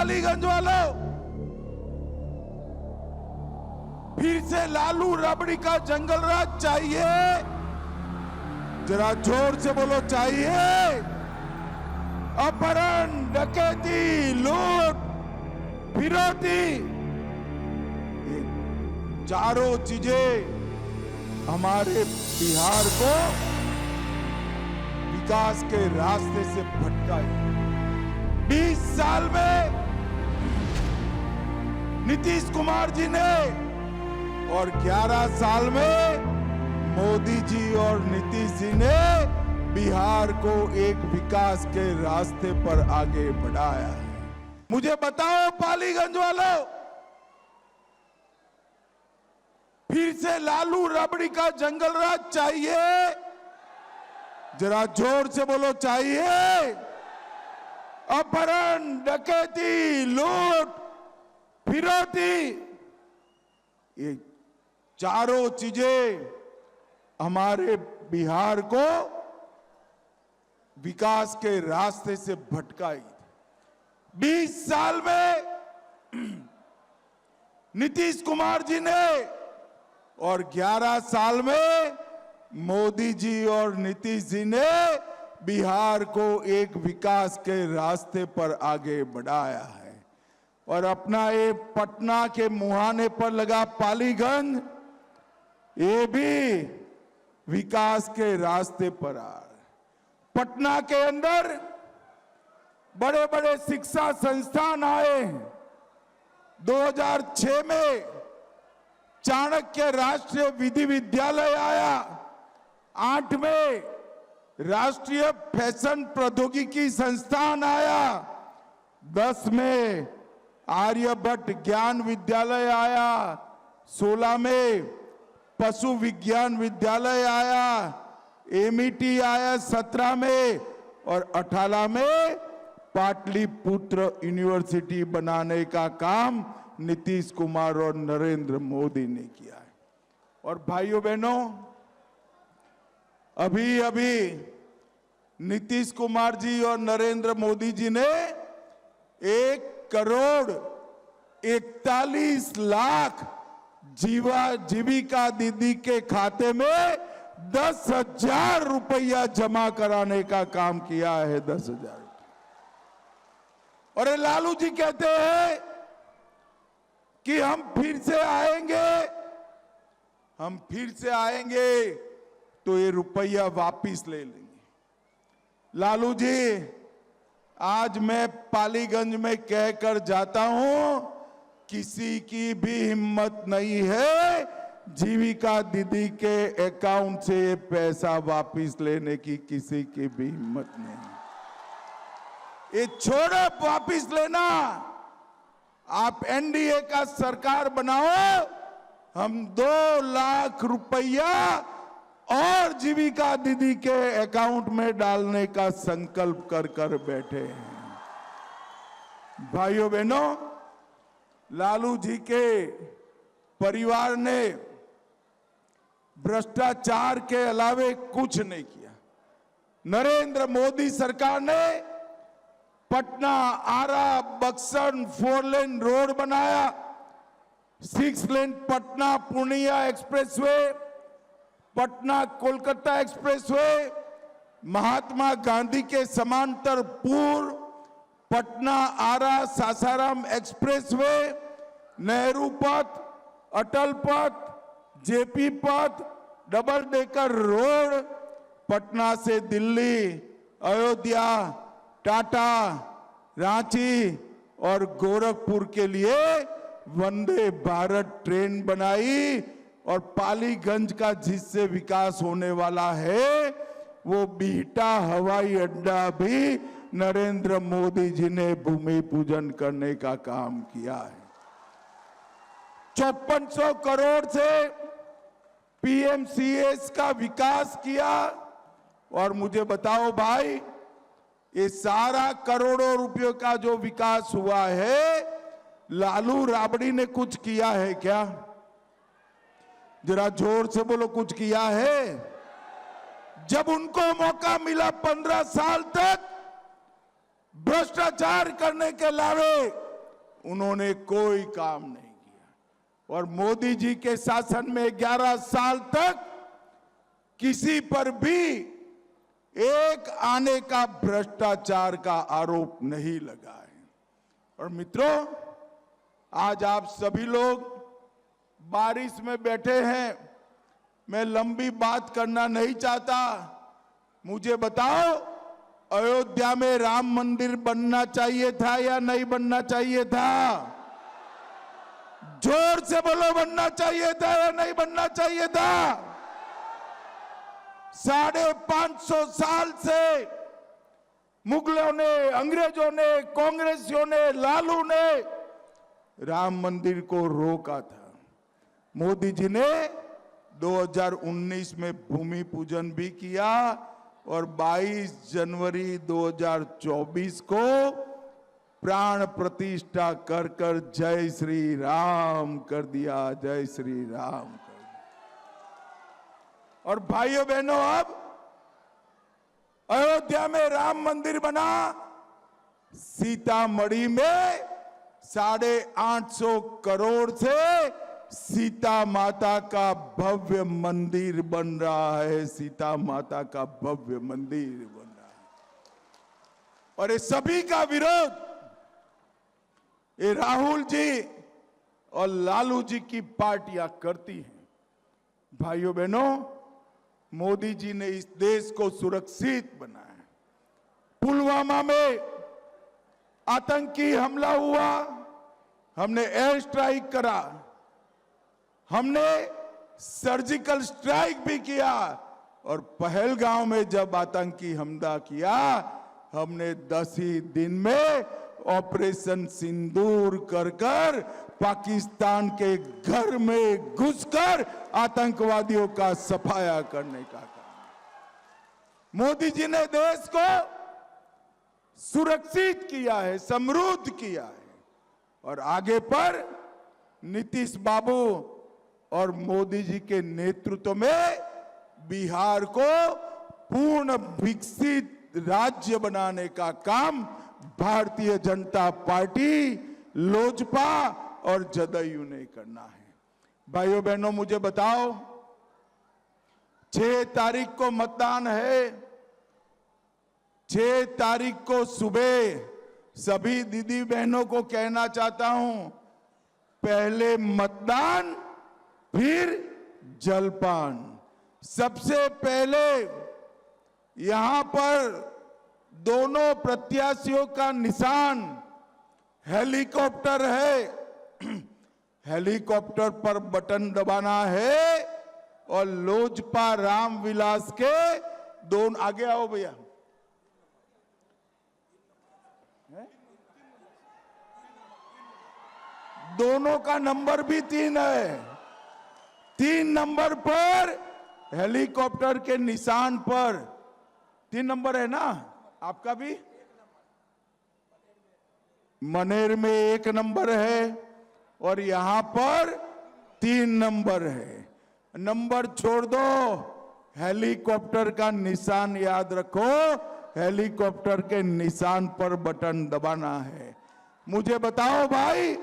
पालीगंज वालों, फिर से लालू रबड़ी का जंगल राज चाहिए? जरा जोर से बोलो, चाहिए? अपहरण, डकैती, लूट, फिरौती, ये चारों चीजें हमारे बिहार को विकास के रास्ते से भटकाई। 20 साल में नीतीश कुमार जी ने और 11 साल में मोदी जी और नीतीश जी ने बिहार को एक विकास के रास्ते पर आगे बढ़ाया है। मुझे बताओ पालीगंज वालों, फिर से लालू रबड़ी का जंगल राज चाहिए? जरा जोर से बोलो, चाहिए? अपहरण, डकैती, लूट, फिरौती, ये चारों चीजें हमारे बिहार को विकास के रास्ते से भटकाई। 20 साल में नीतीश कुमार जी ने और 11 साल में मोदी जी और नीतीश जी ने बिहार को एक विकास के रास्ते पर आगे बढ़ाया है। और अपना ये पटना के मुहाने पर लगा पालीगंज, ये भी विकास के रास्ते पर आ रहा है। पटना के अंदर बड़े बड़े शिक्षा संस्थान आए हैं। 2006 में चाणक्य राष्ट्रीय विधि विद्यालय आया, 8 में राष्ट्रीय फैशन प्रौद्योगिकी संस्थान आया, 10 में आर्यभट्ट ज्ञान विद्यालय आया, 16 में पशु विज्ञान विद्यालय आया, एमईटी आया 17 में, और 18 में पाटलिपुत्र यूनिवर्सिटी बनाने का काम नीतीश कुमार और नरेंद्र मोदी ने किया है। और भाइयों बहनों, अभी अभी नीतीश कुमार जी और नरेंद्र मोदी जी ने 1 करोड़ 41 लाख जीविका दीदी के खाते में 10,000 रुपया जमा कराने का काम किया है। 10,000। और लालू जी कहते हैं कि हम फिर से आएंगे, हम फिर से आएंगे तो ये रुपया वापिस ले लेंगे। लालू जी, आज मैं पालीगंज में कहकर जाता हूं, किसी की भी हिम्मत नहीं है जीविका दीदी के अकाउंट से ये पैसा वापिस लेने की, किसी की भी हिम्मत नहीं। ये छोड़ो वापिस लेना, आप एनडीए का सरकार बनाओ, हम 2 लाख रुपया और जीविका दीदी के अकाउंट में डालने का संकल्प कर कर बैठे हैं। भाइयों बहनों, लालू जी के परिवार ने भ्रष्टाचार के अलावे कुछ नहीं किया। नरेंद्र मोदी सरकार ने पटना आरा बक्सर 4 लेन रोड बनाया, 6 लेन पटना पूर्णिया एक्सप्रेसवे, पटना कोलकाता एक्सप्रेसवे, महात्मा गांधी के समांतर पूर्व पटना आरा सासाराम एक्सप्रेसवे, नेहरू पथ, अटल पथ, जेपी पथ, डबल डेकर रोड, पटना से दिल्ली, अयोध्या, टाटा, रांची और गोरखपुर के लिए वंदे भारत ट्रेन बनाई। और पालीगंज का जिससे विकास होने वाला है, वो बिहटा हवाई अड्डा भी नरेंद्र मोदी जी ने भूमि पूजन करने का काम किया है। 5400 करोड़ से पीएमसीएस का विकास किया। और मुझे बताओ भाई, ये सारा करोड़ों रुपयों का जो विकास हुआ है, लालू राबड़ी ने कुछ किया है क्या? जरा जोर से बोलो, कुछ किया है? जब उनको मौका मिला 15 साल तक भ्रष्टाचार करने के अलावे उन्होंने कोई काम नहीं किया। और मोदी जी के शासन में 11 साल तक किसी पर भी एक आने का भ्रष्टाचार का आरोप नहीं लगा है। और मित्रों, आज आप सभी लोग बारिश में बैठे हैं, मैं लंबी बात करना नहीं चाहता। मुझे बताओ, अयोध्या में राम मंदिर बनना चाहिए था या नहीं बनना चाहिए था? जोर से बोलो, बनना चाहिए था या नहीं बनना चाहिए था? 550 साल से मुगलों ने, अंग्रेजों ने, कांग्रेसियों ने, लालू ने राम मंदिर को रोका था। मोदी जी ने 2019 में भूमि पूजन भी किया और 22 जनवरी 2024 को प्राण प्रतिष्ठा कर कर जय श्री राम कर दिया, जय श्री राम कर दिया। और भाइयों बहनों, अब अयोध्या में राम मंदिर बना, सीतामढ़ी में 850 करोड़ से सीता माता का भव्य मंदिर बन रहा है। सीता माता का भव्य मंदिर बन रहा है। और ये सभी का विरोध ये राहुल जी और लालू जी की पार्टियां करती हैं। भाइयों बहनों, मोदी जी ने इस देश को सुरक्षित बनाया। पुलवामा में आतंकी हमला हुआ, हमने एयर स्ट्राइक करा, हमने सर्जिकल स्ट्राइक भी किया, और पहलगांव में जब आतंकी हमला किया, हमने 10 ही दिन में ऑपरेशन सिंदूर कर कर पाकिस्तान के घर में घुसकर आतंकवादियों का सफाया करने का काम। मोदी जी ने देश को सुरक्षित किया है, समृद्ध किया है। और आगे पर नीतीश बाबू और मोदी जी के नेतृत्व में बिहार को पूर्ण विकसित राज्य बनाने का काम भारतीय जनता पार्टी, लोजपा और जदयू ने करना है। भाइयों बहनों, मुझे बताओ, 6 तारीख को मतदान है। 6 तारीख को सुबह सभी दीदी बहनों को कहना चाहता हूं, पहले मतदान फिर जलपान। सबसे पहले यहां पर दोनों प्रत्याशियों का निशान हेलीकॉप्टर है। हेलीकॉप्टर पर बटन दबाना है और लोजपा रामविलास के दोनों, आगे आओ भैया, दोनों का नंबर भी 3 है। 3 नंबर पर हेलीकॉप्टर के निशान पर 3 नंबर है ना? आपका भी मनेर में 1 नंबर है और यहां पर 3 नंबर है। नंबर छोड़ दो, हेलीकॉप्टर का निशान याद रखो। हेलीकॉप्टर के निशान पर बटन दबाना है। मुझे बताओ भाई,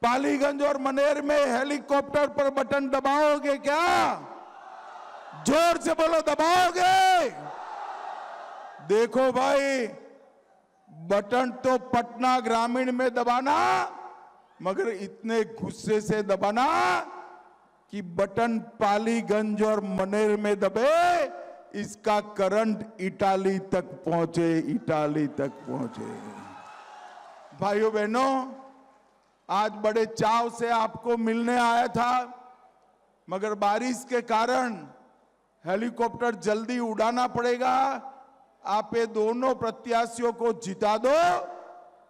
पालीगंज और मनेर में हेलीकॉप्टर पर बटन दबाओगे क्या? जोर से बोलो, दबाओगे? देखो भाई, बटन तो पटना ग्रामीण में दबाना, मगर इतने गुस्से से दबाना कि बटन पालीगंज और मनेर में दबे, इसका करंट इटाली तक पहुंचे, इटाली तक पहुंचे। भाइयों बहनों, आज बड़े चाव से आपको मिलने आया था, मगर बारिश के कारण हेलीकॉप्टर जल्दी उड़ाना पड़ेगा। आप ये दोनों प्रत्याशियों को जिता दो।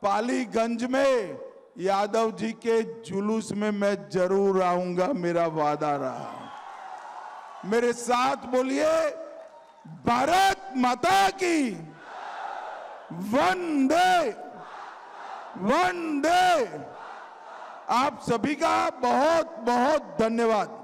पालीगंज में यादव जी के जुलूस में मैं जरूर आऊंगा, मेरा वादा रहा। मेरे साथ बोलिए, भारत माता की वंदे वंदे। आप सभी का बहुत बहुत धन्यवाद।